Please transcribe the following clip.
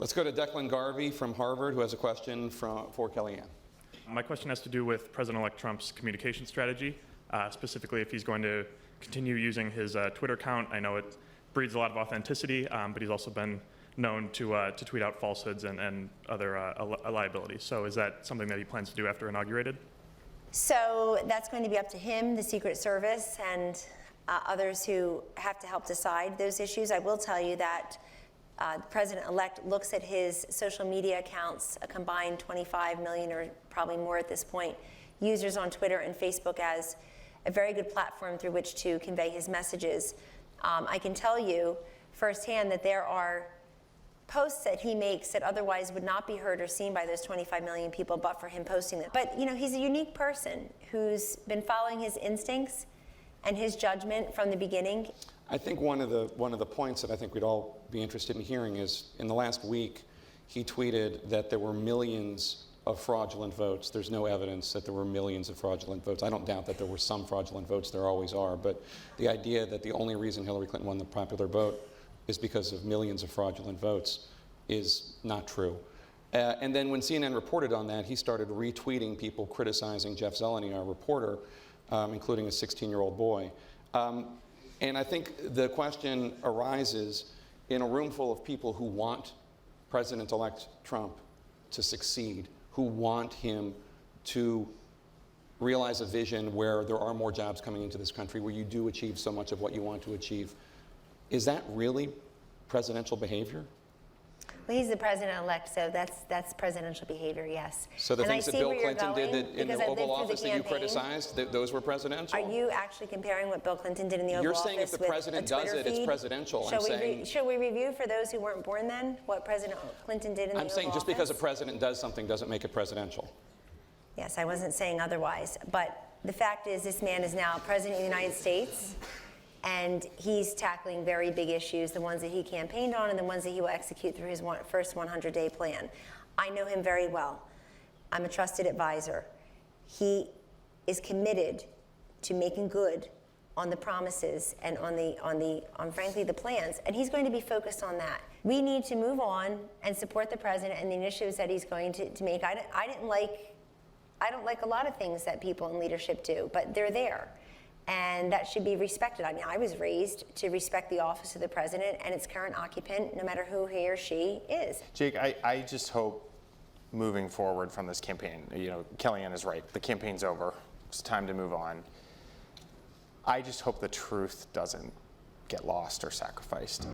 Let's go to Declan Garvey from Harvard, who has a question for Kellyanne. My question has to do with President-elect Trump's communication strategy, specifically if he's going to continue using his Twitter account. I know it breeds a lot of authenticity, but he's also been known to tweet out falsehoods and other liabilities. So is that something that he plans to do after inaugurated? So that's going to be up to him, the Secret Service, and others who have to help decide those issues. I will tell you that the President-elect looks at his social media accounts, a combined 25 million or probably more at this point, users on Twitter and Facebook as a very good platform through which to convey his messages. I can tell you firsthand that there are posts that he makes that otherwise would not be heard or seen by those 25 million people but for him posting them. But you know, he's a unique person who's been following his instincts and his judgment from the beginning. I think one of the points that I think we'd all be interested in hearing is, in the last week, he tweeted that there were millions of fraudulent votes. There's no evidence that there were millions of fraudulent votes. I don't doubt that there were some fraudulent votes, there always are, but the idea that the only reason Hillary Clinton won the popular vote is because of millions of fraudulent votes is not true. And then when CNN reported on that, he started retweeting people criticizing Jeff Zeleny, our reporter, including a 16-year-old boy. And I think the question arises in a room full of people who want President-elect Trump to succeed, who want him to realize a vision where there are more jobs coming into this country, where you do achieve so much of what you want to achieve. Is that really presidential behavior? Well, he's the president-elect, so that's presidential behavior, yes. So the things that Bill Clinton did in the Oval Office that you criticized, those were presidential? Are you actually comparing what Bill Clinton did in the Oval Office? You're saying if the president does it, it's presidential. Should we review, for those who weren't born then, what President Clinton did in the Oval Office? I'm saying just because a president does something doesn't make it presidential. Yes, I wasn't saying otherwise. But the fact is, this man is now president of the United States, and he's tackling very big issues, the ones that he campaigned on and the ones that he will execute through his first 100-day plan. I know him very well. I'm a trusted advisor. He is committed to making good on the promises and on frankly the plans, and he's going to be focused on that. We need to move on and support the president and the initiatives that he's going to make. I don't like a lot of things that people in leadership do, but they're there. And that should be respected. I mean, I was raised to respect the office of the president and its current occupant, no matter who he or she is. Jake, I just hope moving forward from this campaign, you know, Kellyanne is right. The campaign's over. It's time to move on. I just hope the truth doesn't get lost or sacrificed.